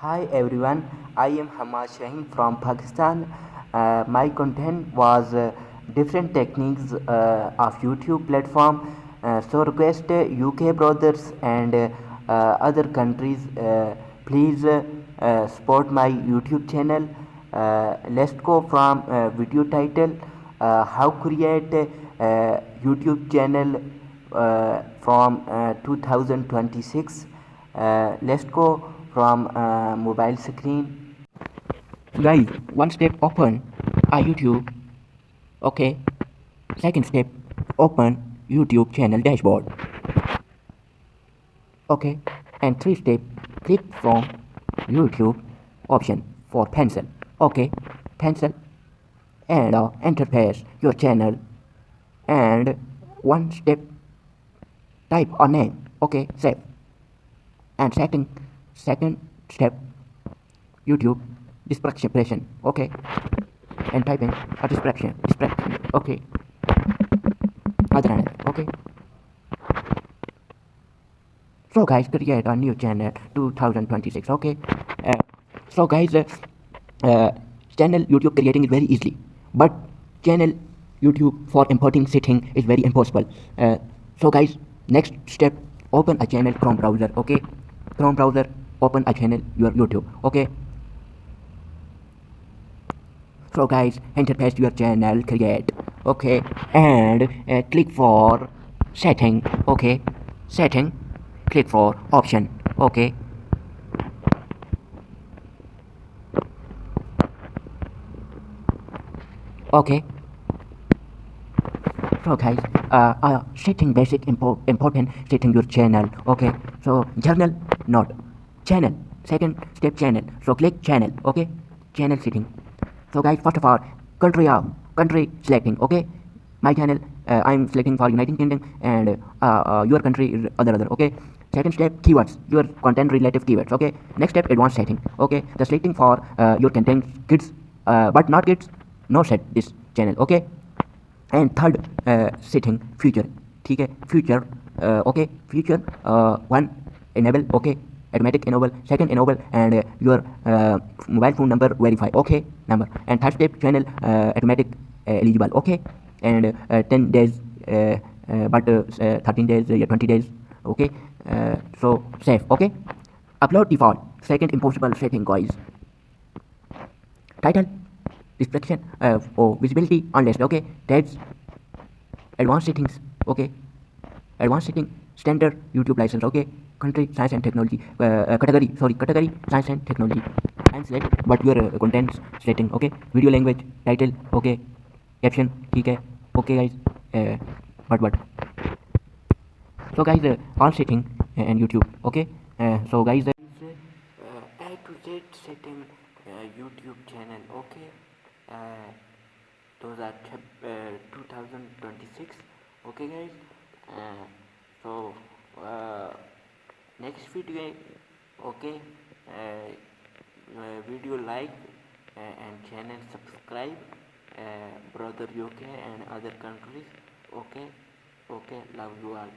Hi everyone, I am Shaheen from Pakistan. My content was different techniques of YouTube platform. So request UK brothers and other countries, please support my YouTube channel. Let's go from video title, how create YouTube channel from 2026. Let's go from mobile screen. Guys, one step open a YouTube. Okay. Second step, open YouTube channel dashboard. Okay. And three step, click from YouTube option for pencil. Okay. Pencil and interface your channel. And one step, type a name. Okay. Save. And second step, YouTube description. Okay. And typing a description. Okay. Other channel. Okay. So guys, create a new channel 2026. Okay. uh, so guys, uh, channel YouTube creating is very easily, but channel YouTube for importing setting is very impossible. So guys, next step, open a channel Chrome browser. Okay. Chrome browser, open a channel your YouTube. Okay. So guys, interface your channel, create. Okay. And click for setting. Okay. Setting, click for option. Okay. Okay. So guys, setting basic important setting your channel. Okay. So journal, not channel. Second step, channel. So click channel. Okay. Channel setting. So guys, first of all, country selecting. Okay. My channel, I'm selecting for United Kingdom, and your country is other. Okay. Second step, keywords, your content relative keywords. Okay. Next step, advanced setting. Okay. The selecting for your content kids, but not kids, no set this channel. Okay. And third setting, future. ठीक है, future. Okay. Future, one, enable. Okay. Automatic enable. Second, enable. And your mobile phone number verify. Okay. Number. And third step, channel automatic eligible. Okay. And 10 days, but 13 days, 20 days. Okay. So save. Okay. Upload default. Second impossible setting, guys. Title, description, visibility unless. Okay. That's advanced settings. Okay. Advanced setting, standard YouTube license. Okay. Country, science and technology. Category, science and technology. And select what your contents setting. Okay. Video language, title. Okay. Caption, ठीक है. Okay guys. What so guys, all setting and YouTube. Okay. So guys, A to Z setting YouTube channel. Okay. uh, those are 2026. Okay guys. So next video. Okay. Video like and channel subscribe, brother UK and other countries. Okay. Okay, love you all.